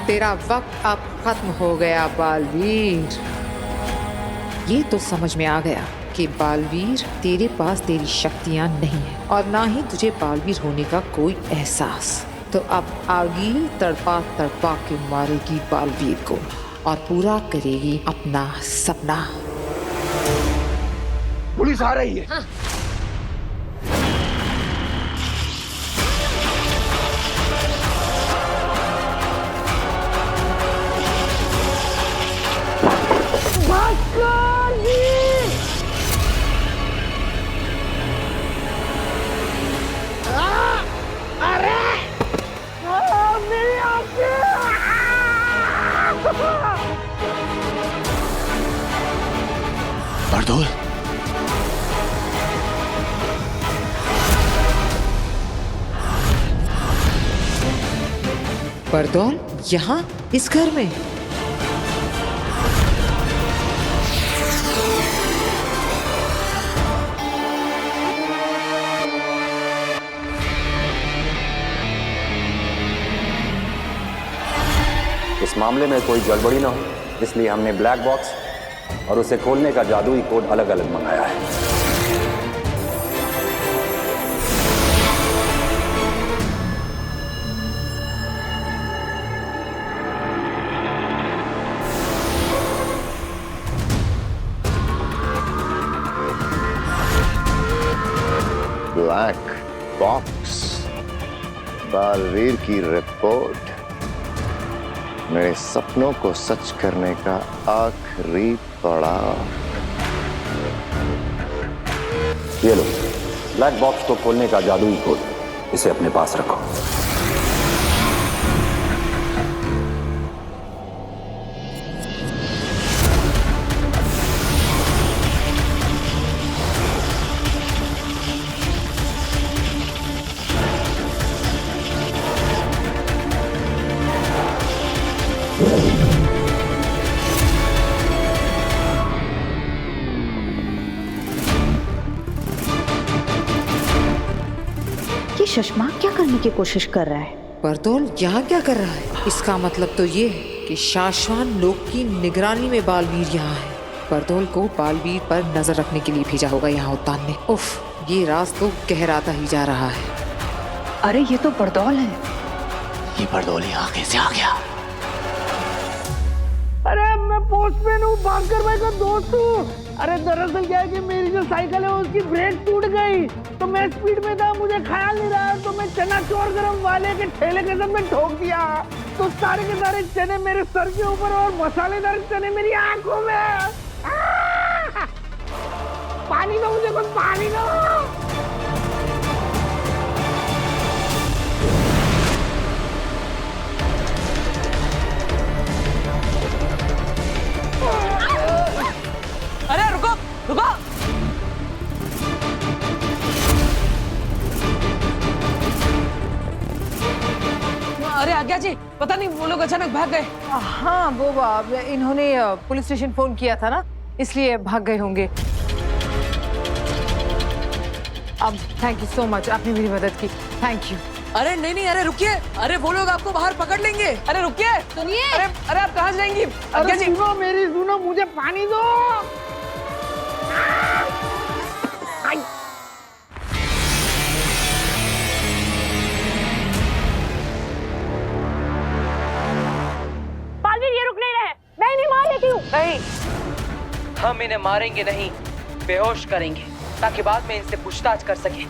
तेरा वक्त अब खत्म हो गया बालवीर। ये तो समझ में आ गया कि बालवीर तेरे पास तेरी शक्तियां नहीं है और ना ही तुझे बालवीर होने का कोई एहसास। तो अब आगी तड़पा तड़पा के मारेगी बालवीर को और पूरा करेगी अपना सपना। पुलिस आ रही है। हाँ। बरदौल, बरदौल यहाँ इस घर में? इस मामले में कोई गड़बड़ी ना हो, इसलिए हमने ब्लैक बॉक्स और उसे खोलने का जादुई कोड अलग अलग मंगाया है। ब्लैक बॉक्स, बालवीर की रिपोर्ट, मेरे सपनों को सच करने का आखिरी पड़ाव। ये लो ब्लैक बॉक्स को खोलने का जादुई कोड, इसे अपने पास रखो। ये शशमाक क्या करने की कोशिश कर रहा है? बरदौल यहाँ क्या कर रहा है? इसका मतलब तो ये है कि शाश्वान लोक की निगरानी में बालवीर यहाँ है। बरदौल को बालवीर पर नजर रखने के लिए भेजा होगा यहाँ उत्तान ने। उफ, ये राज तो गहराता ही जा रहा है। अरे ये तो बरदौल है। ये बरदौल यहाँ कैसे आ गया? अरे मैं पोस्टमैन हूँ, भास्कर भाई का दोस्त हूँ। अरे दरअसल क्या है कि मेरी जो साइकिल है उसकी ब्रेक टूट गई, तो मैं स्पीड में था, मुझे ख्याल नहीं रहा, तो मैं चना चोर गरम वाले के ठेले के साथ में ठोक दिया। तो सारे के सारे चने मेरे सर के ऊपर और मसालेदार चने मेरी आंखों में। पानी दो मुझे, कुछ पानी दो। अरे रुको रुको। अरे आज्ञा जी, पता नहीं वो लोग अचानक भाग गए। हाँ वो इन्होंने पुलिस स्टेशन फोन किया था ना, इसलिए भाग गए होंगे। अब थैंक यू सो मच, आपने मेरी मदद की, थैंक यू। अरे नहीं नहीं, अरे रुकिए, अरे वो लोग आपको बाहर पकड़ लेंगे। अरे रुकिए, सुनिए। अरे अरे आप कहाँ जाएंगी? आज्ञा जी सुनो मेरी, सुनो, मुझे पानी दो। बालवीर ये रुक नहीं रहे, मैं इन्हें मार लेती हूँ। नहीं, हम इन्हें मारेंगे नहीं, बेहोश करेंगे ताकि बाद में इनसे पूछताछ कर सके।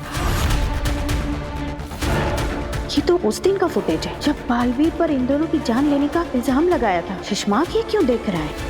ये तो उस दिन का फुटेज है जब बालवीर पर इन दोनों की जान लेने का इल्जाम लगाया था। शशमाक ये क्यों देख रहा है?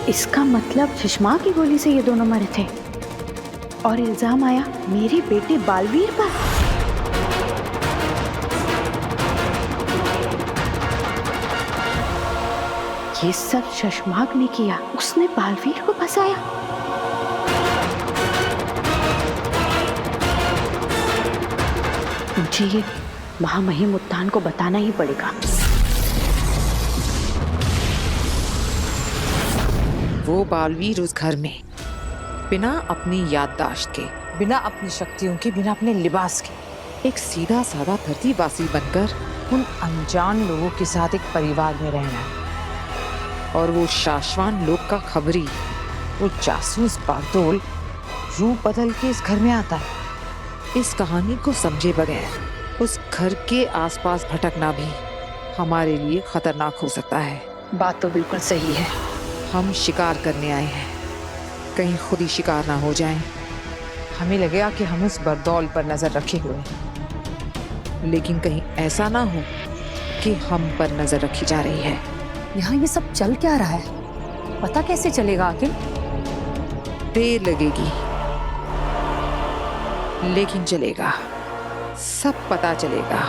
इसका मतलब सुषमा की गोली से ये दोनों मरे थे और इल्जाम आया मेरे बेटे बालवीर पर। ये सब शशमाक ने किया, उसने बालवीर को फंसाया। मुझे ये महामहिम उत्तान को बताना ही पड़ेगा। वो बालवीर उस घर में बिना अपनी याददाश्त के, बिना अपनी शक्तियों के, बिना अपने लिबास के, एक सीधा साधा धरतीवासी बनकर उन अनजान लोगों के साथ एक परिवार में रहना है। और वो शाश्वान लोग का खबरी, वो जासूस बागडोल रूप बदल के इस घर में आता है। इस कहानी को समझे बगैर उस घर के आसपास भटकना भी हमारे लिए खतरनाक हो सकता है। बात तो बिल्कुल सही है। हम शिकार करने आए हैं, कहीं खुद ही शिकार ना हो जाएं। हमें लगेगा कि हम उस बरदौल पर नजर रखे हुए हैं, लेकिन कहीं ऐसा ना हो कि हम पर नजर रखी जा रही है। यहाँ ये सब चल क्या रहा है, पता कैसे चलेगा आखिर? देर लगेगी लेकिन चलेगा, सब पता चलेगा।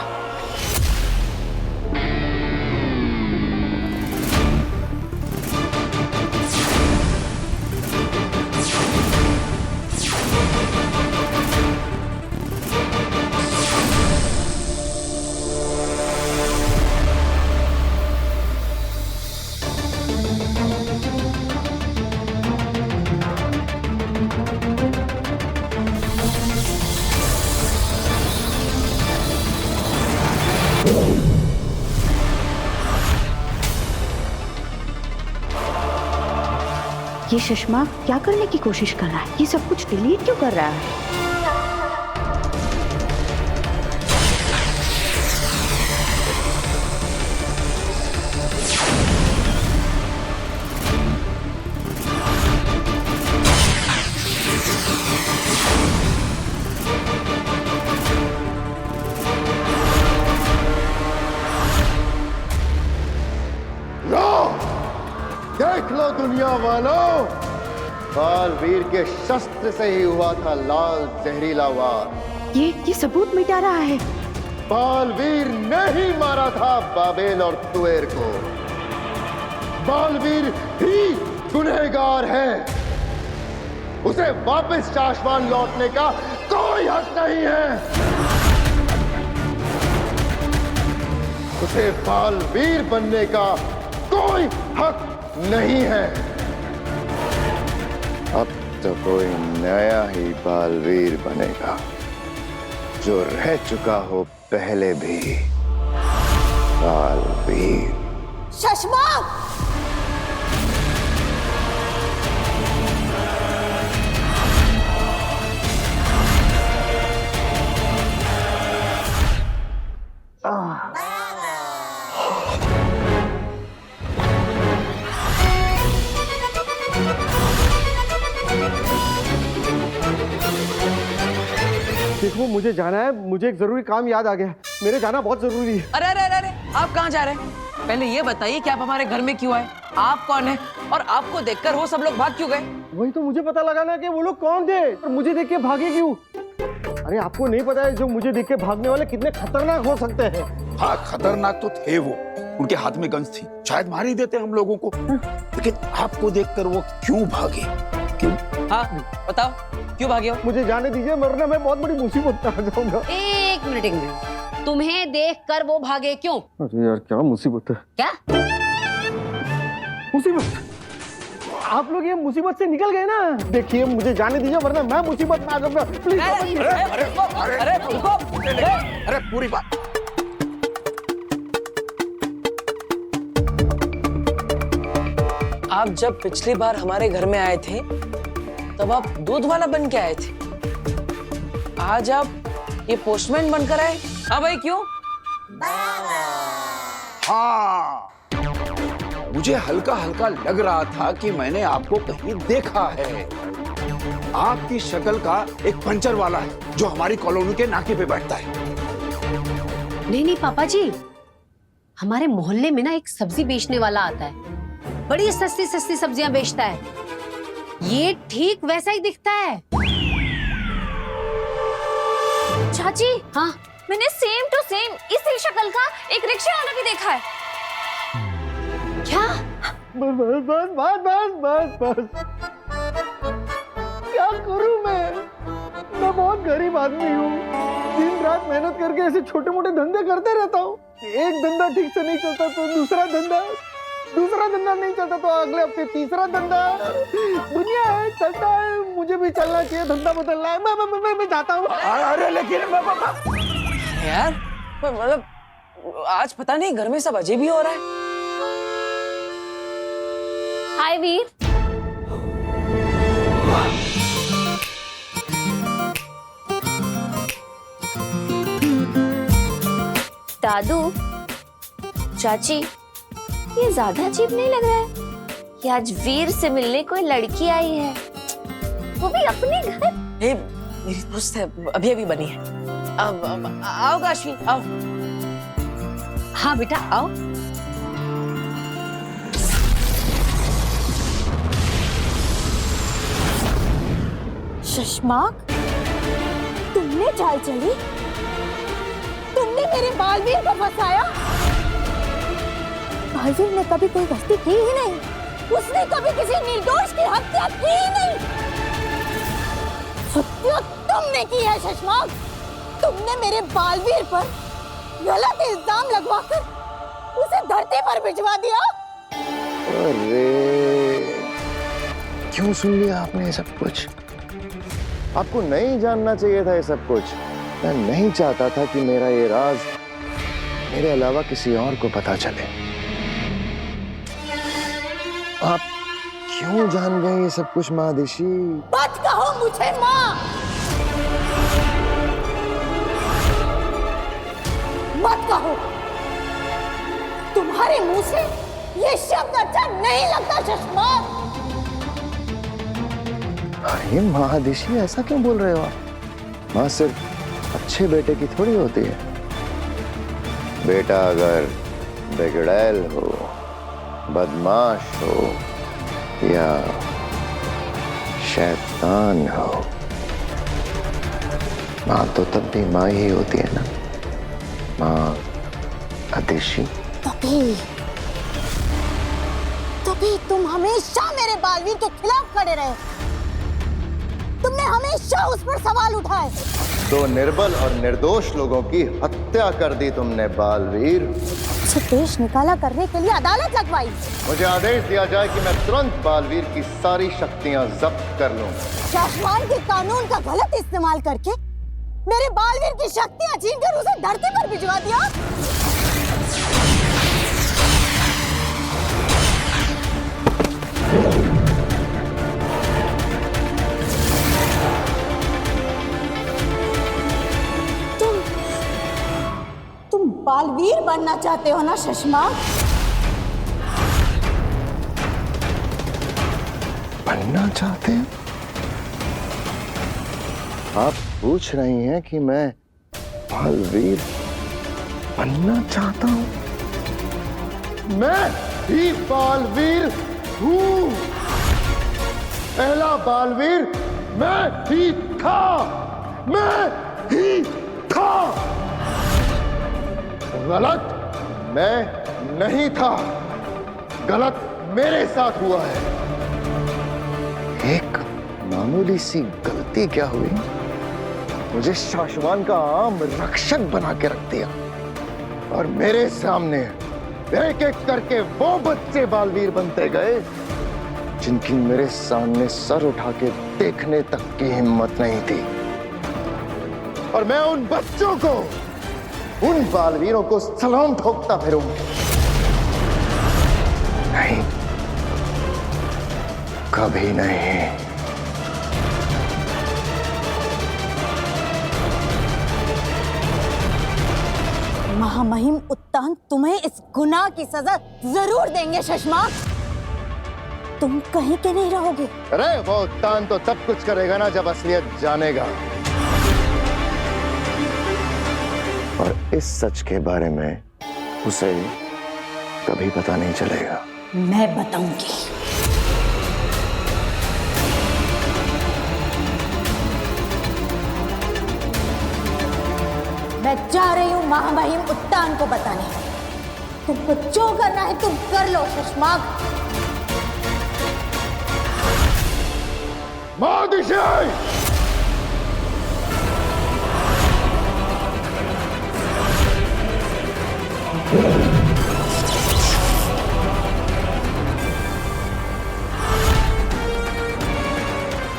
ये सुषमा क्या करने की कोशिश कर रहा है? ये सब कुछ डिलीट क्यों कर रहा है? देख लो दुनिया वालों, बालवीर के शस्त्र से ही हुआ था लाल जहरीला वार। ये सबूत मिटा रहा है। बालवीर ने ही मारा था बाबेल और तुएर को। बालवीर ही गुनहगार है। उसे वापस शाश्वान लौटने का कोई हक नहीं है। उसे बालवीर बनने का कोई हक नहीं है। अब तो कोई नया ही बालवीर बनेगा, जो रह चुका हो पहले भी बालवीर। शशमाक! देखो मुझे जाना है, मुझे एक जरूरी काम याद आ गया। मेरे जाना बहुत जरूरी है। अरे अरे अरे अरे, आप कहाँ जा रहे हैं? पहले ये बताइए कि आप हमारे घर में क्यों आए? आप कौन है और आपको देखकर वो सब लोग भाग क्यों गए? वही तो मुझे पता लगाना कि वो लोग कौन थे और मुझे देख के भागे क्यों। अरे आपको नहीं पता है जो मुझे देख के भागने वाले कितने खतरनाक हो सकते हैं। हाँ, खतरनाक तो थे वो। उनके हाथ में गन्स थी, शायद मार ही देते हम लोगों को। लेकिन आपको देखकर वो क्यों भागे? क्यों? हाँ बताओ, क्यों भागे हो? मुझे जाने दीजिए, वरना मैं बहुत बड़ी मुसीबत में आ जाऊंगा। एक मिनट, तुम्हें देखकर वो भागे क्यों? अरे यार क्या मुसीबत है। क्या मुसीबत? आप लोग ये मुसीबत से निकल गए ना। देखिए मुझे जाने दीजिए, वरना मैं मुसीबत में आ जाऊंगा। प्लीज अरे रुको, अरे पूरी बात। आप जब पिछली बार हमारे घर में आए थे तब आप दूध वाला बन के आए थे, आज आप ये पोस्टमैन बनकर आए। हाँ भाई क्यों? हाँ, मुझे हल्का हल्का लग रहा था कि मैंने आपको कहीं देखा है। आपकी शक्ल का एक पंचर वाला है जो हमारी कॉलोनी के नाके पे बैठता है। नहीं नहीं पापा जी, हमारे मोहल्ले में ना एक सब्जी बेचने वाला आता है, बड़ी सस्ती सस्ती सब्जियां बेचता है, ये ठीक वैसा ही दिखता है। चाची, हाँ, मैंने सेम टू सेम इसी शक्ल का एक रिक्शा वाला भी देखा है। क्या? बस बस बस बस बस बस क्या करूं मैं बहुत गरीब आदमी हूँ। दिन रात मेहनत करके ऐसे छोटे मोटे धंधे करते रहता हूँ। एक धंधा ठीक से नहीं चलता तो दूसरा धंधा नहीं चलता तो अगले हफ्ते तीसरा धंधा। दुनिया है, चलता है, मुझे भी चलना चाहिए, धंधा बदलना है। मैं चाहता हूँ। अरे लेकिन यार मतलब आज पता नहीं घर में सब अजीब ही हो रहा है। हाय वीर। दादू, चाची, ये ज्यादा अजीब नहीं लग रहा है कि आज वीर से मिलने कोई लड़की आई है, वो भी अपने घर। ये मेरी दोस्त है, अभी अभी बनी है। अब आओ काशी, आओ। हाँ बेटा आओ। शशमाक, तुमने चाल चली? तुमने मेरे बालवीर को फंसाया? बालवीर ने कभी कोई गलती की ही नहीं, उसने कभी किसी निर्दोष की हत्या की ही नहीं। हत्या तुमने की है शशमाक। तुमने मेरे बालवीर पर गलत इल्जाम लगवाकर उसे धरती पर भिजवा दिया। अरे क्यों सुन लिया आपने ये सब कुछ? आपको नहीं जानना चाहिए था ये सब कुछ। मैं नहीं चाहता था कि मेरा ये राज मेरे अलावा किसी और को पता चले। आप क्यों जान गए ये सब कुछ महादिशी? मत कहो मुझे माँ, मत कहो। तुम्हारे मुंह से ये शब्द अच्छा नहीं लगता शशमाक। अरे महादिशी, ऐसा क्यों बोल रहे हो आप? माँ सिर्फ अच्छे बेटे की थोड़ी होती है। बेटा अगर बिगड़ैल हो, बदमाश हो या शैतान हो, माँ तो तब भी माँ ही होती है ना। माँ आदिशी। तभी तुम हमेशा मेरे बालवीर के खिलाफ खड़े रहे। तुमने हमेशा उस पर सवाल उठाए। तो निर्बल और निर्दोष लोगों की हत्या कर दी तुमने बालवीर। उसे देश निकाला करने के लिए अदालत लगवाई। मुझे आदेश दिया जाए कि मैं तुरंत बालवीर की सारी शक्तियां जब्त कर लूं। शासमान के कानून का गलत इस्तेमाल करके मेरे बालवीर की शक्तियां छीनकर उसे धरती पर भिजवा दिया। तुम बालवीर बनना चाहते हो ना शशमाक? बनना चाहते हैं? आप पूछ रही हैं कि मैं बालवीर बनना चाहता हूं? मैं ही बालवीर हूं। पहला बालवीर मैं ही था। गलत मैं नहीं था, गलत मेरे साथ हुआ है। एक मामूली सी गलती क्या हुई, मुझे शासमान का आम रक्षक बना के रख दिया और मेरे सामने एक एक करके वो बच्चे बालवीर बनते गए जिनकी मेरे सामने सर उठा के देखने तक की हिम्मत नहीं थी। और मैं उन बच्चों को, उन बालवीरों को सलाम ठोकता फिरूंगा। नहीं, कभी नहीं। महामहिम उत्तान तुम्हें इस गुनाह की सजा जरूर देंगे शशमाक। तुम कहीं के नहीं रहोगे। अरे वो उत्तान तो तब कुछ करेगा ना जब असलियत जानेगा, और इस सच के बारे में उसे कभी पता नहीं चलेगा। मैं बताऊंगी। मैं जा रही हूँ महामहिम उत्तान को बताने। तुमको जो करना है तुम कर लो शशमाग। महादिशाई!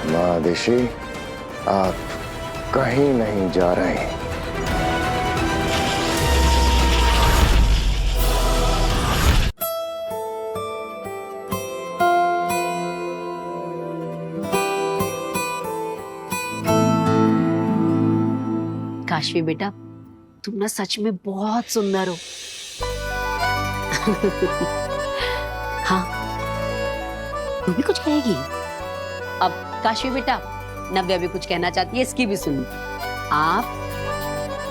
महादिशी, आप कहीं नहीं जा रहे। काशवी बेटा, तुम ना सच में बहुत सुंदर हो। हाँ, तू भी कुछ कहेगी? अब काशवी बेटा, नव्या भी कुछ कहना चाहती है, इसकी भी सुनो। आप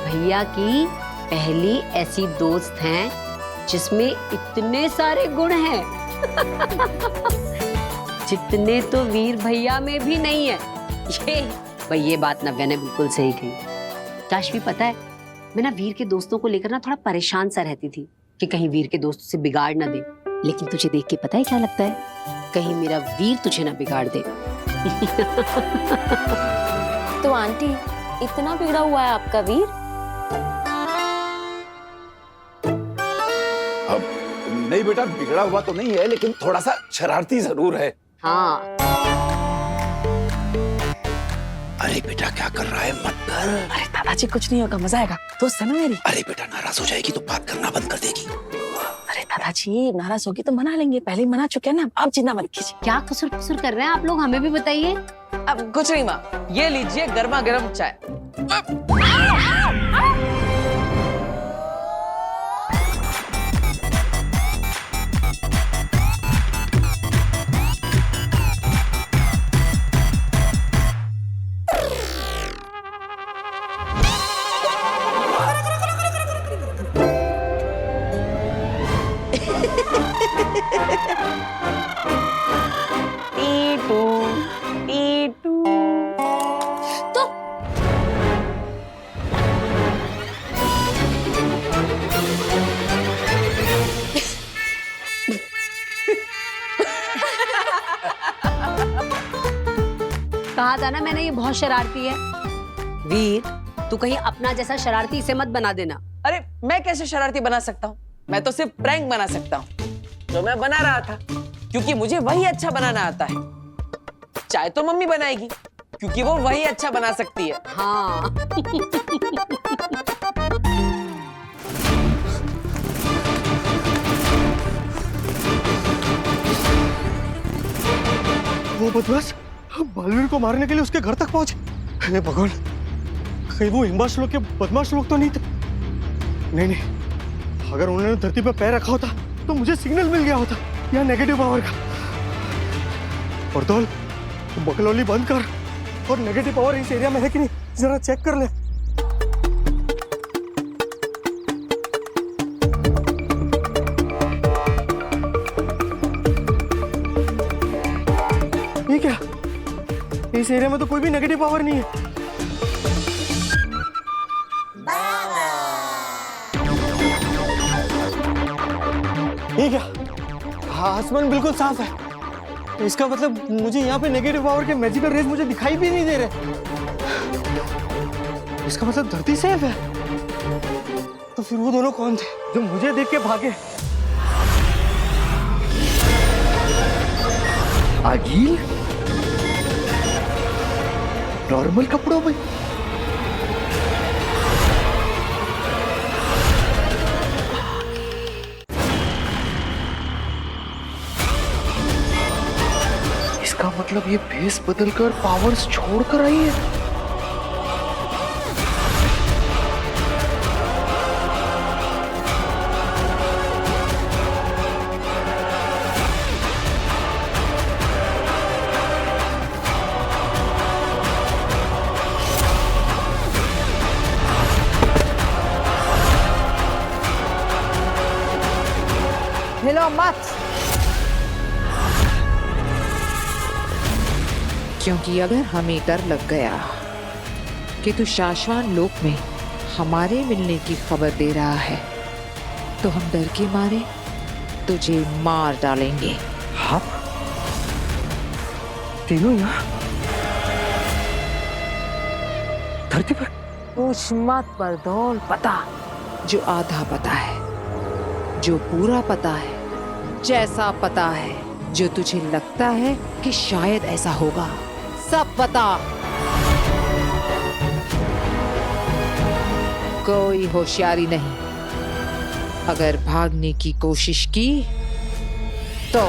भैया की पहली ऐसी दोस्त हैं जिसमें इतने सारे गुण हैं जितने तो वीर भैया में भी नहीं है। ये बात नव्या ने बिल्कुल सही कही। काशवी, पता है, मैं ना वीर के दोस्तों को लेकर ना थोड़ा परेशान सा रहती थी कि कहीं वीर के दोस्त उसे बिगाड़ ना दे। लेकिन तुझे देख के पता है क्या लगता है? कहीं मेरा वीर तुझे ना बिगाड़ दे। तो आंटी, इतना बिगड़ा हुआ है आपका वीर? अब नहीं बेटा, बिगड़ा हुआ तो नहीं है, लेकिन थोड़ा सा शरारती जरूर है। हाँ। अरे बेटा, क्या कर रहा है? मत कर। अरे दादाजी, कुछ नहीं होगा, मजा आएगा। दोस्त है ना मेरी। अरे बेटा, नाराज हो जाएगी तो बात करना बंद कर देगी। अरे दादाजी, नाराज होगी तो मना लेंगे, पहले ही मना चुके हैं ना, आप जिंदा मत कीजिए। क्या कसूर कसूर कर रहे हैं आप लोग, हमें भी बताइए। अब कुछ नहीं माँ, ये लीजिए गर्मा गर्म चाय। टीटू, टीटू। तो कहा था ना मैंने, ये बहुत शरारती है। वीर, तू कहीं अपना जैसा शरारती इसे मत बना देना। अरे मैं कैसे शरारती बना सकता हूँ? मैं तो सिर्फ प्रैंक बना सकता हूँ, जो मैं बना रहा था, क्योंकि मुझे वही अच्छा बनाना आता है। चाय तो मम्मी बनाएगी, क्योंकि वो वही अच्छा बना सकती है। हाँ। वो बदमाश बालवीर को मारने के लिए उसके घर तक पहुंचे। हे भगवान, कहीं वो हिम्बाश लोग के बदमाश लोग तो नहीं थे? नहीं, अगर उन्होंने धरती पर पैर रखा होता तो मुझे सिग्नल मिल गया होता या नेगेटिव पावर का। और तो बकलौली बंद कर और नेगेटिव पावर इस एरिया में है कि नहीं जरा चेक कर ले। ये क्या, इस एरिया में तो कोई भी नेगेटिव पावर नहीं है। ये क्या, आसमान बिल्कुल साफ है, तो इसका मतलब मुझे यहाँ पे नेगेटिव पावर के मैजिकल रेज मुझे दिखाई भी नहीं दे रहे। इसका मतलब धरती सेफ है। तो फिर वो दोनों कौन थे जो मुझे देख के भागे? आगिल नॉर्मल कपड़ों में। इसका मतलब ये भेस बदलकर पावर्स छोड़कर आई है। हिलो मत, क्योंकि अगर हमें डर लग गया कि तू शाश्वान लोक में हमारे मिलने की खबर दे रहा है, तो हम डर के मारे तुझे मार डालेंगे। आप तीनों यहाँ धरती पर? पूछ मत बरदौल। पता जो आधा पता है, जो पूरा पता है, जैसा पता है, जो तुझे लगता है कि शायद ऐसा होगा, सब पता। कोई होशियारी नहीं। अगर भागने की कोशिश की तो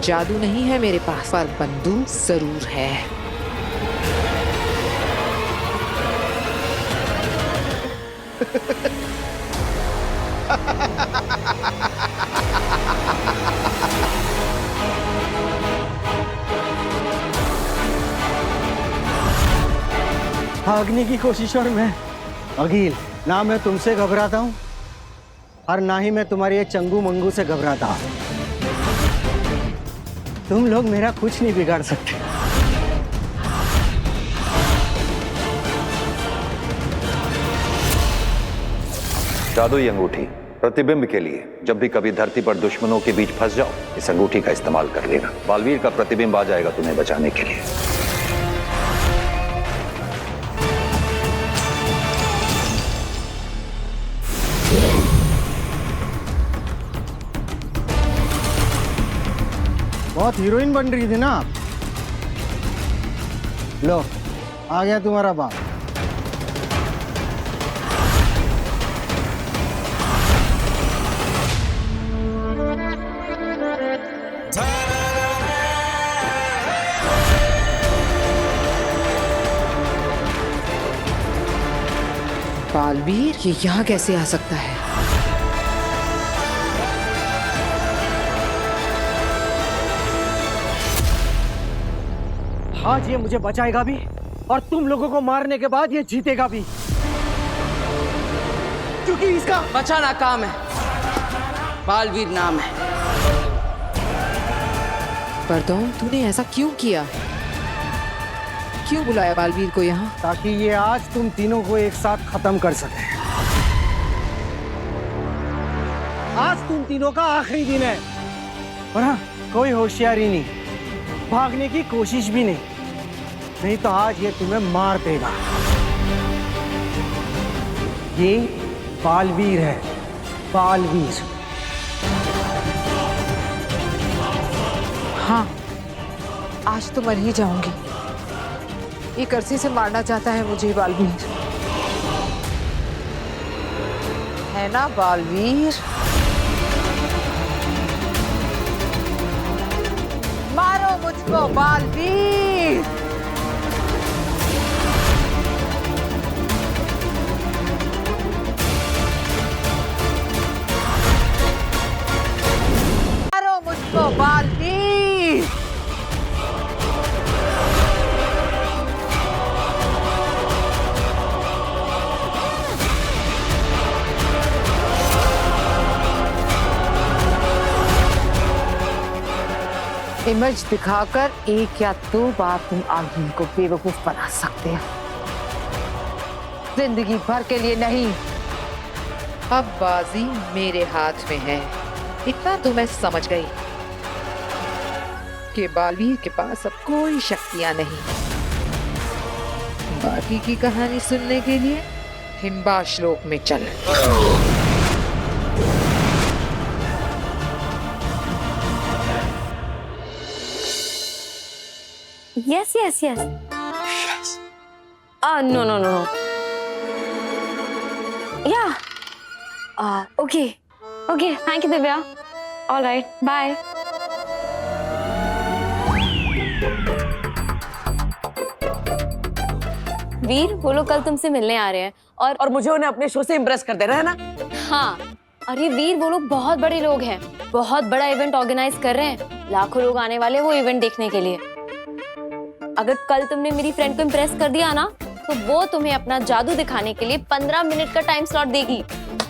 जादू नहीं है मेरे पास, पर बंदूक जरूर है। भागने की कोशिश और मैं अगिल, ना मैं तुमसे घबराता हूँ और ना ही मैं तुम्हारे ये चंगू मंगू से घबराता हूँ। तुम लोग मेरा कुछ नहीं बिगाड़ सकते। जादुई अंगूठी प्रतिबिंब के लिए जब भी कभी धरती पर दुश्मनों के बीच फंस जाओ, इस अंगूठी का इस्तेमाल कर लेना। बालवीर का प्रतिबिंब आ जाएगा तुम्हें बचाने के लिए। बहुत हीरोइन बन रही थी ना आप। लो, आ गया तुम्हारा बाप। बालवीर ये यहाँ कैसे आ सकता है? आज ये मुझे बचाएगा भी और तुम लोगों को मारने के बाद ये जीतेगा भी, क्योंकि इसका बचाना काम है, बालवीर नाम है। बरदौल, तूने ऐसा क्यों किया? क्यों बुलाया बालवीर को यहाँ? ताकि ये आज तुम तीनों को एक साथ खत्म कर सके। आज तुम तीनों का आखिरी दिन है, और हाँ, कोई होशियारी नहीं, भागने की कोशिश भी नहीं तो आज ये तुम्हें मार देगा। ये बालवीर है, बालवीर। हाँ, आज तो मर ही जाऊंगी। ये करसी से मारना चाहता है मुझे बालवीर, है ना बालवीर? मारो मुझको बालवीर। मारो मुझको बालवीर। इमेज दिखाकर एक या दो बार तुम आगिल को बेवकूफ बना सकते हो, जिंदगी भर के लिए नहीं। अब बाजी मेरे हाथ में है। इतना तो मैं समझ गई कि बालवीर के पास अब कोई शक्तियां नहीं। बाकी की कहानी सुनने के लिए हिम्बाश लोक में चल। Yes, yes, yes. Yes. No. Yeah. Okay. Thank you, Divya. All right. Bye. वीर, वो लोग कल तुमसे मिलने आ रहे हैं और मुझे उन्हें अपने शो से इम्प्रेस कर देना है ना। हाँ, और ये वीर, वो लोग बहुत बड़े लोग हैं, बहुत बड़ा इवेंट ऑर्गेनाइज कर रहे हैं। लाखों लोग आने वाले वो इवेंट देखने के लिए। अगर कल तुमने मेरी फ्रेंड को इम्प्रेस कर दिया ना, तो वो तुम्हें अपना जादू दिखाने के लिए 15 मिनट का टाइम स्लॉट देगी।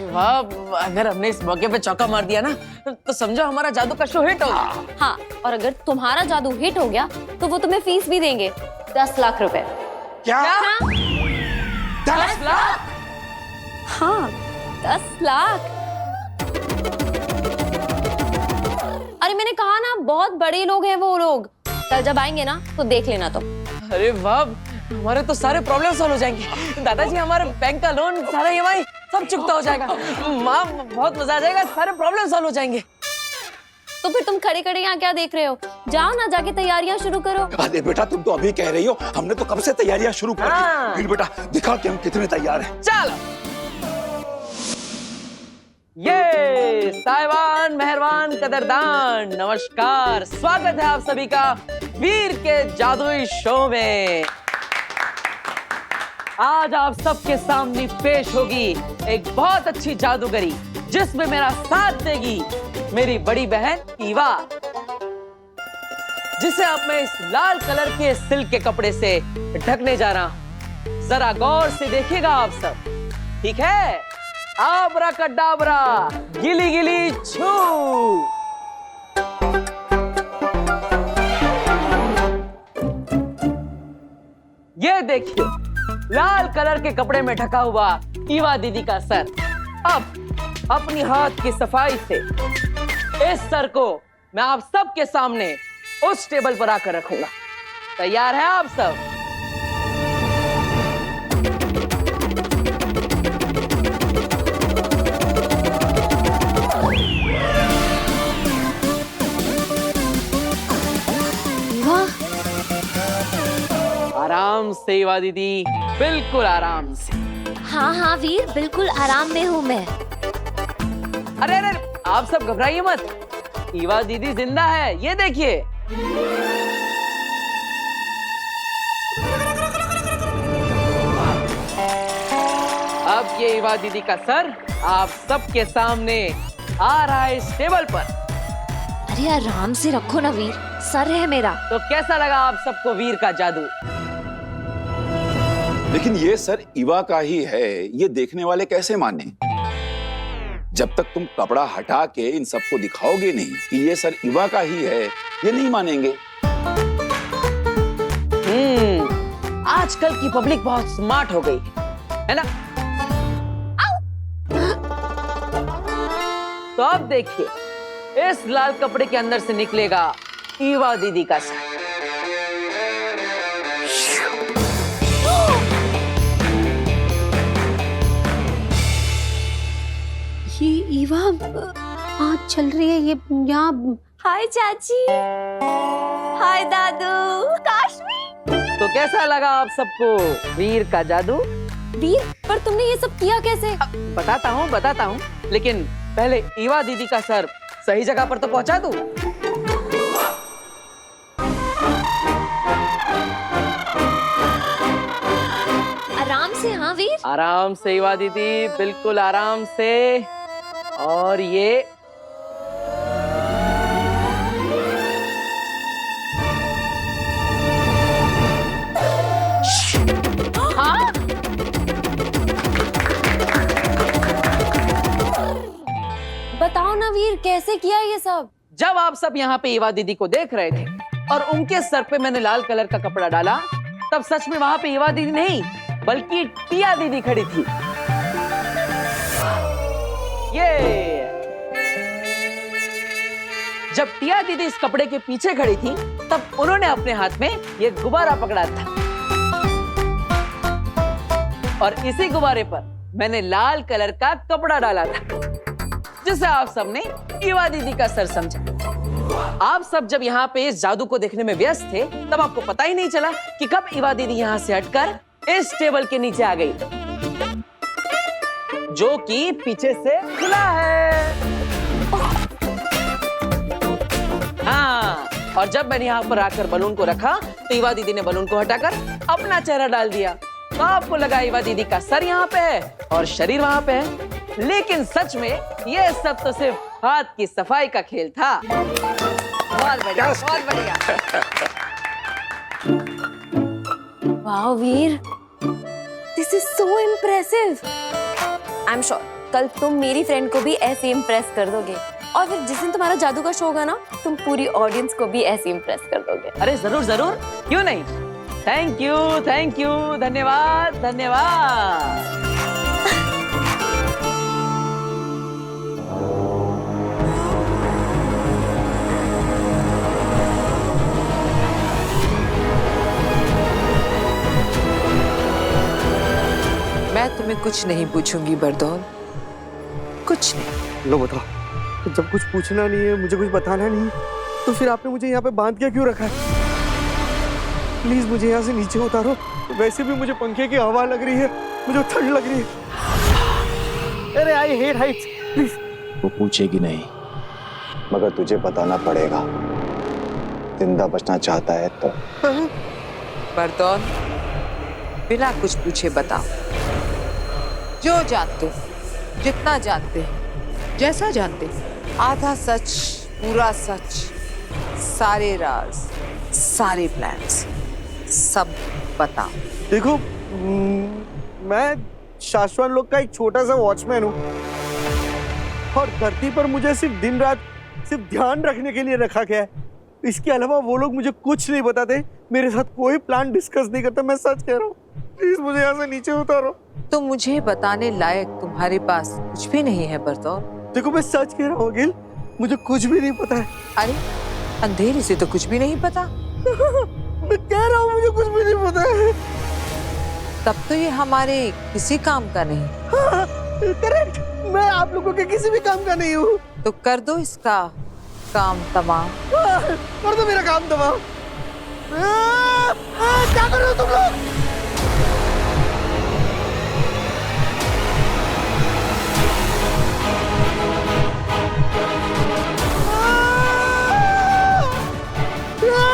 वाह, अगर हमने इस मौके पे चौका मार दिया ना तो समझो हमारा जादू का शो हिट हो गया। हाँ, और अगर तुम्हारा जादू हिट हो गया तो वो तुम्हें फीस भी देंगे, 10 लाख रुपए। क्या? 10 लाख? हाँ, 10 लाख। अरे मैंने कहा ना, बहुत बड़े लोग हैं वो लोग। कल जब आएंगे ना तो देख लेना तुम। अरे वाह, हमारे तो सारे प्रॉब्लम सॉल्व हो जाएंगे। दादाजी, हमारे बैंक का लोन, सारा EMI सब चुकता हो जाएगा। माँ, बहुत मजा आ जाएगा, सारे प्रॉब्लम सॉल्व हो जाएंगे। तो फिर तुम खड़े खड़े यहाँ क्या देख रहे हो? जाओ ना, जाके तैयारियां शुरू करो। अरे बेटा, तुम तो अभी कह रही हो, हमने तो कब से तैयारियां शुरू कर दी। फिर बेटा दिखा कि हम कितने तैयार हैं। चलो, ये साहिबान, मेहरबान, कदरदान, नमस्कार। स्वागत है आप सभी का वीर के जादुई शो में। आज आप सबके सामने पेश होगी एक बहुत अच्छी जादूगरी, जिसमें मेरा साथ देगी मेरी बड़ी बहन ईवा, जिसे अब मैं इस लाल कलर के सिल्क के कपड़े से ढकने जा रहा हूं। जरा गौर से देखिएगा आप सब, ठीक है? आबरा कडाबरा, गिली गिली छू। ये देखिए, लाल कलर के कपड़े में ढका हुआ ईवा दीदी का सर। अब अपनी हाथ की सफाई से इस सर को मैं आप सबके सामने उस टेबल पर आकर रखूंगा। तैयार है आप सब? आराम से ईवा दीदी, बिल्कुल आराम से। हाँ हाँ वीर, बिल्कुल आराम में हूँ मैं। अरे अरे, आप सब घबराइए मत, ईवा दीदी जिंदा है, ये देखिए। अब ये ईवा दीदी का सर आप सबके सामने आ रहा है इस टेबल पर। अरे आराम से रखो ना वीर, सर है मेरा। तो कैसा लगा आप सबको वीर का जादू? लेकिन ये सर ईवा का ही है, ये देखने वाले कैसे माने? जब तक तुम कपड़ा हटा के इन सबको दिखाओगे नहीं कि ये सर ईवा का ही है, ये नहीं मानेंगे। आजकल की पब्लिक बहुत स्मार्ट हो गई है ना? तो अब देखिए, इस लाल कपड़े के अंदर से निकलेगा ईवा दीदी का सर। ये ईवा आज चल रही है, ये यहाँ। हाय चाची, हाय दादू, काश्मी। तो कैसा लगा आप सबको वीर का जादू? वीर, पर तुमने ये सब किया कैसे? बताता हूँ, लेकिन पहले ईवा दीदी का सर सही जगह पर तो पहुंचा दूं। आराम से। हाँ वीर, आराम से ईवा दीदी, बिल्कुल आराम से। और ये हाँ? बताओ ना वीर, कैसे किया ये सब? जब आप सब यहाँ पे ईवा दीदी को देख रहे थे और उनके सर पे मैंने लाल कलर का कपड़ा डाला, तब सच में वहां पे ईवा दीदी नहीं बल्कि टिया दीदी खड़ी थी। ये जब टिया दीदी इस कपड़े के पीछे खड़ी थी, तब उन्होंने अपने हाथ में ये गुब्बारा पकड़ा था और इसी गुब्बारे पर मैंने लाल कलर का कपड़ा डाला था, जिसे आप सबने ईवा दीदी का सर समझा। आप सब जब यहाँ पे इस जादू को देखने में व्यस्त थे, तब आपको पता ही नहीं चला कि कब ईवा दीदी यहाँ से हटकर इस टेबल के नीचे आ गई, जो कि पीछे से खुला है। हाँ, और जब मैंने यहाँ पर आकर बलून को रखा, तो ईवा दीदी ने बलून को हटाकर अपना चेहरा डाल दिया। तो आपको लगा ईवा दीदी का सर यहाँ पे है और शरीर वहां पे है, लेकिन सच में ये सब तो सिर्फ हाथ की सफाई का खेल था। बहुत बढ़िया, बहुत बढ़िया। वाह Veer, this is so impressive. I am sure कल तुम मेरी फ्रेंड को भी ऐसे इम्प्रेस कर दोगे, और फिर जिस दिन तुम्हारा जादू का शो होगा ना, तुम पूरी ऑडियंस को भी ऐसे इम्प्रेस कर दोगे। अरे जरूर जरूर, क्यों नहीं। थैंक यू, धन्यवाद धन्यवाद। मैं तुम्हें कुछ नहीं पूछूंगी बरदौल, कुछ नहीं। लो बताओ, जब कुछ पूछना नहीं है, मुझे कुछ बताना नहीं, तो फिर आपने मुझे यहाँ पे बांध के क्यों रखा है? प्लीज मुझे यहाँ से नीचे उतारो। वैसे भी मुझे पंखे की हवा लग रही है, मुझे ठंड लग रही है। अरे आई हेट हाइट्स। प्लीज। वो पूछेगी नहीं, मगर तुझे बताना पड़ेगा। जिंदा बचना चाहता है तो। बरदौल, बिना कुछ पूछे बताओ, जो जानते हो, जितना जानते हो, जैसा जानते हो, आधा सच, पूरा सच, सारे राज, सारे प्लान्स, सब बताओ। देखो, मैं शाश्वत लोग का एक छोटा सा वॉचमैन हूँ, और धरती पर मुझे सिर्फ दिन रात सिर्फ ध्यान रखने के लिए रखा गया है। इसके अलावा वो लोग मुझे कुछ नहीं बताते, मेरे साथ कोई प्लान डिस्कस नहीं करते। मैं सच कह रहा हूँ, प्लीज मुझे यहाँ से नीचे उतारो। तो मुझे बताने लायक तुम्हारे पास कुछ भी नहीं है बरदौल। देखो, मैं सच कह रहा हूँ अगिल, मुझे कुछ भी नहीं पता है। अरे अंधेरे से तो कुछ भी नहीं पता। मैं कह रहा हूँ मुझे कुछ भी नहीं पता है। तब तो ये हमारे किसी काम का नहीं। हाँ, करेक्ट, मैं आप लोगों के किसी भी काम का नहीं हूँ। तो कर दो इसका काम तमाम। कर दो मेरा काम तमाम। क्या कर रहे हो तुम लोग?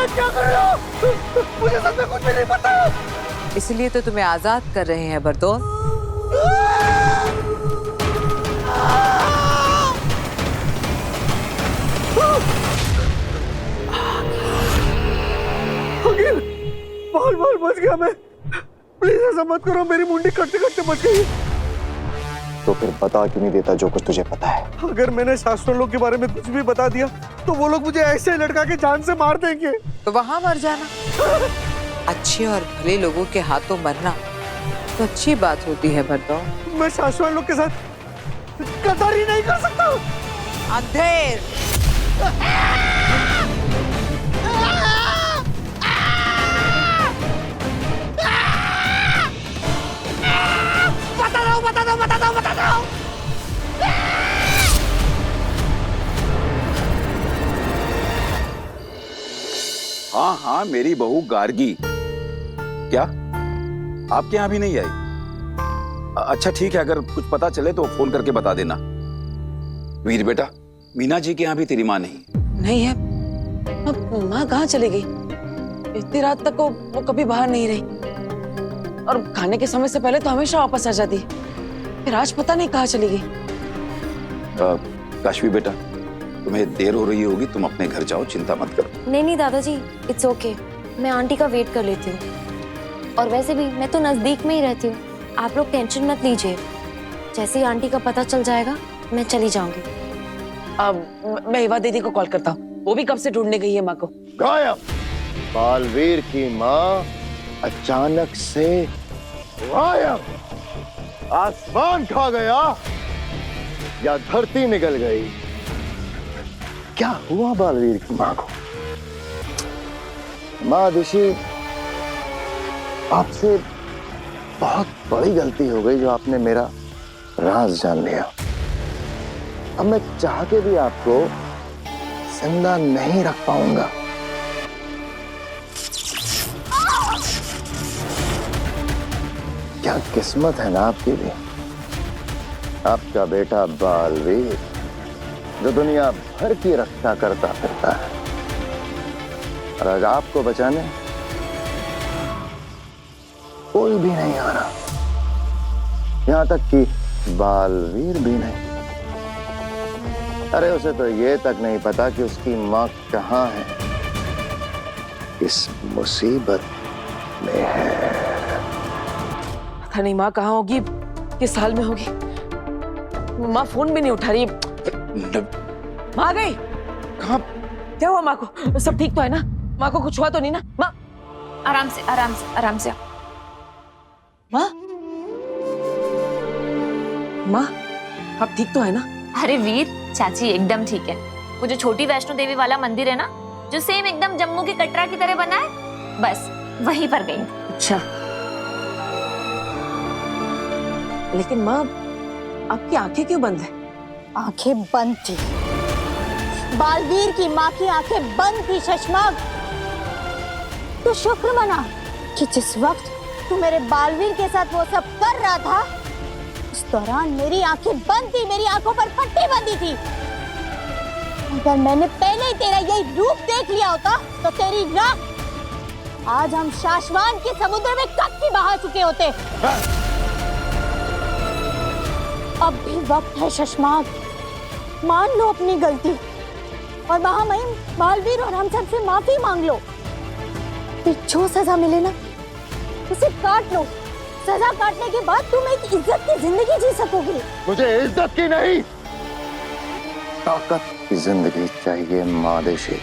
क्या कर रहे हो? मुझे सच में कुछ भी नहीं पता। इसलिए तो तुम्हें आजाद कर रहे हैं बरदौल। अगिल, बाल बच गया मैं। प्लीज ऐसा मत करो, मेरी मुंडी कटते कटते बच गई। तो फिर बता क्यों नहीं देता जो कुछ तुझे पता है? अगर मैंने शाश्वत लोग के बारे में कुछ भी बता दिया, तो वो लोग मुझे ऐसे लटका के जान से मार देंगे। तो वहां मर जाना। अच्छे और भले लोगों के हाथों मरना तो अच्छी बात होती है बरदौल। मैं शाश्वत लोग के साथ गद्दारी नहीं कर सकता। अंधेर, बता दो। हाँ हाँ, मेरी बहू गार्गी। क्या आपके यहाँ भी नहीं आई? अच्छा ठीक है, अगर कुछ पता चले तो फोन करके बता देना। वीर बेटा, मीना जी के यहाँ भी तेरी माँ नहीं है। अब माँ कहाँ चली गई? इतनी रात तक वो कभी बाहर नहीं रही, और खाने के समय से पहले तो हमेशा वापस आ जाती है। फिर आज पता नहीं कहाँ चली गई। काशवी बेटा, तुम्हें देर हो रही होगी, तुम अपने घर जाओ, चिंता मत करो। नहीं दादाजी, इट्स ओके, मैं आंटी का वेट कर लेती हूँ। और वैसे भी मैं तो नजदीक में ही रहती हूँ, आप लोग टेंशन मत लीजिए। जैसे ही आंटी का पता चल जाएगा, मैं चली जाऊंगी। अब मैं हिवा दीदी को कॉल करता हूँ, वो भी कब से ढूंढने गई है माँ को। गायब। बालवीर की माँ अचानक से गायब। आसमान खा गया या धरती निकल गई? क्या हुआ बालवीर की माँ को? माँ ऋषि, आपसे बहुत बड़ी गलती हो गई जो आपने मेरा राज जान लिया। अब मैं चाह के भी आपको जिंदा नहीं रख पाऊंगा। क्या किस्मत है ना आपकी भी। आपका बेटा बालवीर जो दुनिया भर की रक्षा करता फिरता है, और आज आपको बचाने कोई भी नहीं आ रहा, यहां तक कि बालवीर भी नहीं। अरे उसे तो ये तक नहीं पता कि उसकी मां कहां है, इस मुसीबत में है। पता नहीं माँ कहाँ होगी, किस हाल में होगी। माँ फोन भी नहीं उठा रही। माँ आ गई? कहाँ? क्या हुआ माँ को? सब ठीक तो है ना? माँ को कुछ हुआ तो नहीं ना? माँ आराम से आराम से आराम से। माँ माँ आप ठीक तो है ना? अरे वीर, चाची एकदम ठीक है। वो जो छोटी वैष्णो देवी वाला मंदिर है ना, जो सेम एकदम जम्मू के कटरा की तरह बना है, बस वहीं पर गई। अच्छा, लेकिन माँ आपकी आंखें क्यों बंद है? आंखें बंद थी, बालवीर की माँ की आंखें बंद थी शशमाग। तो शुक्र मना कि जिस वक्त तू मेरे बालवीर के साथ वो सब कर रहा था, उस दौरान मेरी आंखें बंद थी, मेरी आंखों पर पट्टी बंधी थी। अगर मैंने पहले ही तेरा यही रूप देख लिया होता तो तेरी राख आज हम शाश्वान के समुद्र में कब की बहा चुके होते। अब भी वक्त है शशमाग, मान लो अपनी गलती और महामहिम बालवीर और हम सब से माफी मांग लो। फिर जो सजा मिले ना उसे काट लो। सजा काटने के बाद तुम एक इज्जत की जिंदगी जी सकोगे। मुझे इज्जत की नहीं, ताकत की जिंदगी चाहिए मादेशी,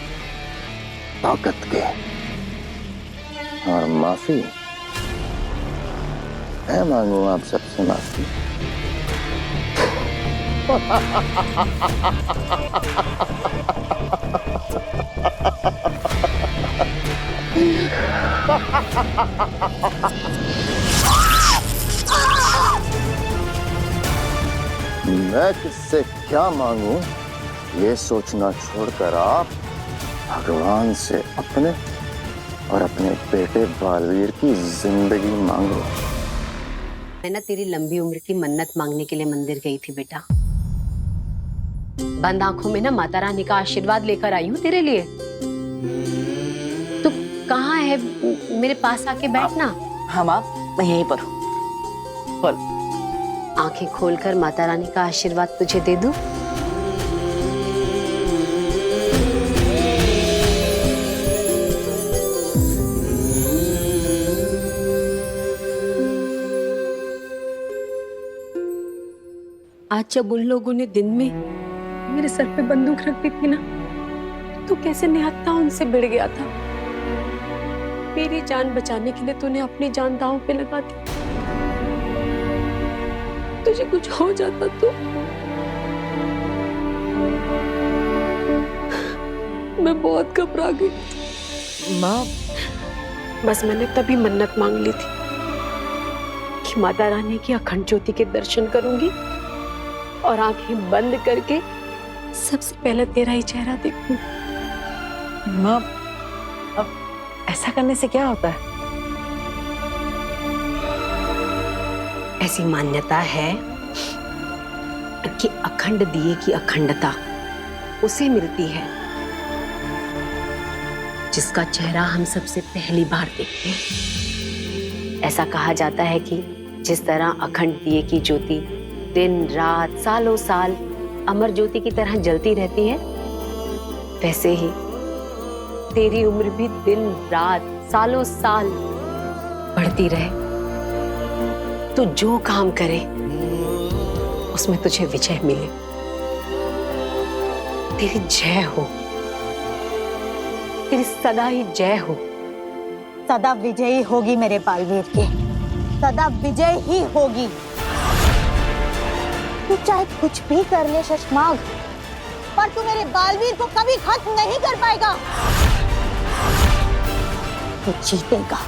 ताकत के। और माफी मैं मांगू आप सबसे माफी। मैं किससे क्या मांगू ये सोचना छोड़कर आप भगवान से अपने और अपने बेटे बालवीर की जिंदगी मांगो। मैं ना तेरी लंबी उम्र की मन्नत मांगने के लिए मंदिर गई थी बेटा। बंद आंखों में ना माता रानी का आशीर्वाद लेकर आई हूँ तेरे लिए। तू कहाँ है? मेरे पास आके बैठना। हाँ माँ, मैं यहीं पर हूँ। बोल। आंखें खोलकर माता रानी का आशीर्वाद तुझे दे दूं? आज जब उन लोगों ने दिन में मेरे सर पे बंदूक रख दी थी ना, तो कैसे निहत्था उनसे भिड़ गया था। मेरी जान बचाने के लिए तूने अपनी जान दांव पे लगा दी। तुझे कुछ हो जाता तो मैं बहुत घबरा गई। माँ बस मैंने तभी मन्नत मांग ली थी कि माता रानी की अखंड ज्योति के दर्शन करूंगी और आंखें बंद करके सबसे पहले तेरा ही चेहरा देखूंगी। माँ अब ऐसा करने से क्या होता है? ऐसी मान्यता है कि अखंड दिए की अखंडता उसे मिलती है जिसका चेहरा हम सबसे पहली बार देखते हैं। ऐसा कहा जाता है कि जिस तरह अखंड दिए की ज्योति दिन रात सालों साल अमर ज्योति की तरह जलती रहती है, वैसे ही तेरी उम्र भी दिन रात सालों साल बढ़ती रहे। तू जो काम करे उसमें तुझे विजय मिले। तेरी जय हो, तेरी सदा ही जय हो। सदा विजयी होगी मेरे बालवीर के, सदा विजय ही होगी। तू चाहे कुछ भी कर ले शशमाग, पर तू मेरे बालवीर को कभी खत्म नहीं कर पाएगा। तू जीतेगा,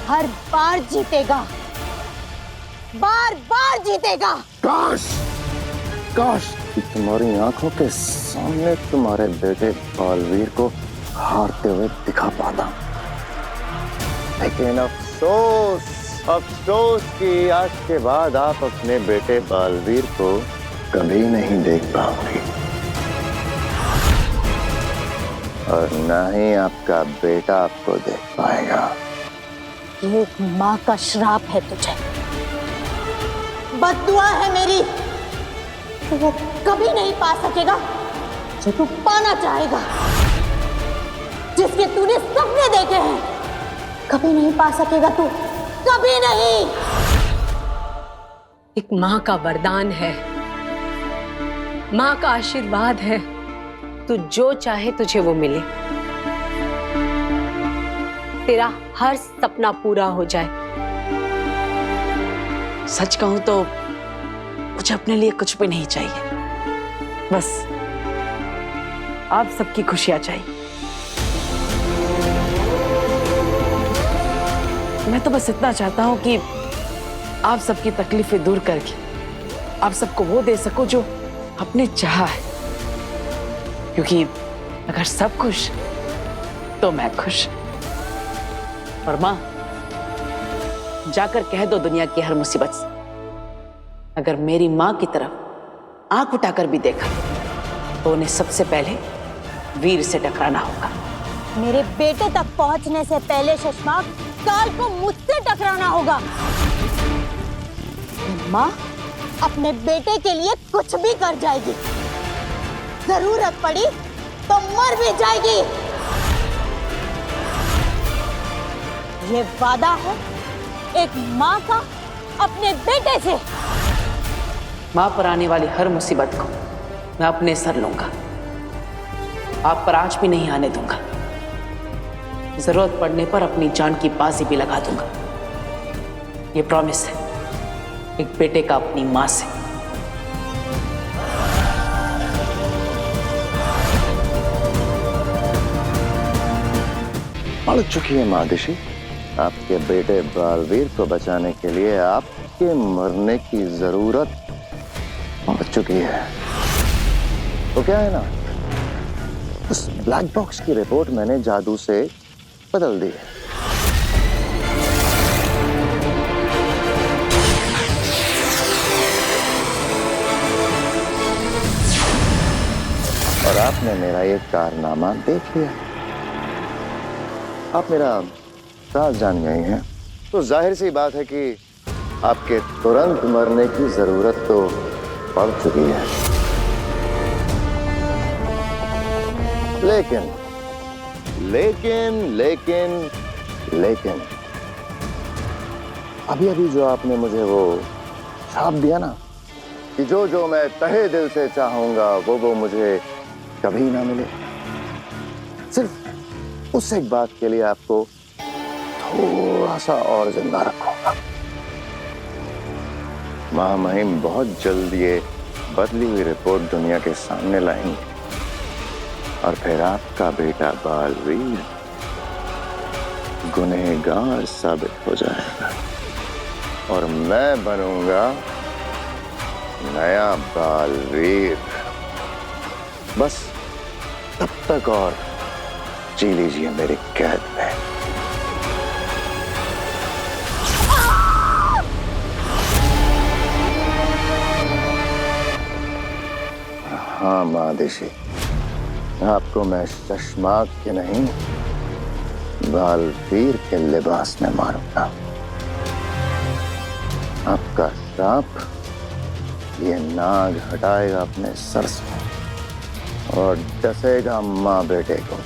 हर बार जीतेगा, बार बार जीतेगा। काश काश कि तुम्हारी आंखों के सामने तुम्हारे बेटे बालवीर को हारते हुए दिखा पाता, लेकिन अफसोस कि आज के बाद आप अपने बेटे बालवीर को कभी नहीं देख पाओगे और ना ही आपका बेटा आपको देख पाएगा। ये एक माँ का श्राप है तुझे, बद्दुआ है मेरी। तो वो कभी नहीं पा सकेगा जो तू पाना चाहेगा, जिसके तूने सपने देखे हैं। कभी नहीं पा सकेगा तू कभी नहीं। एक माँ का वरदान है, माँ का आशीर्वाद है, तू जो चाहे तुझे वो मिले, तेरा हर सपना पूरा हो जाए। सच कहूं तो मुझे अपने लिए कुछ भी नहीं चाहिए, बस आप सबकी खुशियां चाहिए। मैं तो बस इतना चाहता हूं कि आप सबकी तकलीफें दूर करके आप सबको वो दे सको जो अपने चाहा है, क्योंकि अगर सब खुश तो मैं खुश। और माँ, जाकर कह दो दुनिया की हर मुसीबत से, अगर मेरी माँ की तरफ आंख उठाकर भी देखा तो उन्हें सबसे पहले वीर से टकराना होगा। मेरे बेटे तक पहुंचने से पहले शशमाक काल को मुझसे टकराना होगा। माँ अपने बेटे के लिए कुछ भी कर जाएगी, जरूरत पड़ी तो मर भी जाएगी। ये वादा है एक माँ का अपने बेटे से। माँ पर आने वाली हर मुसीबत को मैं अपने सर लूंगा, आप पर आज भी नहीं आने दूंगा। जरूरत पड़ने पर अपनी जान की बाजी भी लगा दूंगा। ये प्रॉमिस है एक बेटे का अपनी माँ से। पड़ चुकी है मादिशी, आपके बेटे बालवीर को बचाने के लिए आपके मरने की जरूरत पड़ चुकी है। तो क्या है ना, उस ब्लैक बॉक्स की रिपोर्ट मैंने जादू से बदल दी है। और आपने मेरा ये कारनामा देख लिया। आप मेरा राज जान गए हैं, तो जाहिर सी बात है कि आपके तुरंत मरने की जरूरत तो पड़ चुकी है। लेकिन लेकिन लेकिन लेकिन अभी अभी जो आपने मुझे वो श्राप दिया ना कि जो जो मैं तहे दिल से चाहूंगा वो मुझे कभी ना मिले, सिर्फ उस एक बात के लिए आपको थोड़ा सा और जिंदा रखूंगा। महामहिम बहुत जल्द ये बदली हुई रिपोर्ट दुनिया के सामने लाएंगे और फिर आपका बेटा बालवीर गुनहगार साबित हो जाएगा और मैं बनूंगा नया बालवीर। बस तब तक और जी लीजिए मेरी कैद में। हाँ मादिशी, आपको मैं शशमाक के नहीं बालवीर के लिबास में मारूंगा। आपका श्राप ये नाग हटाएगा अपने सर से और डसेगा माँ बेटे को।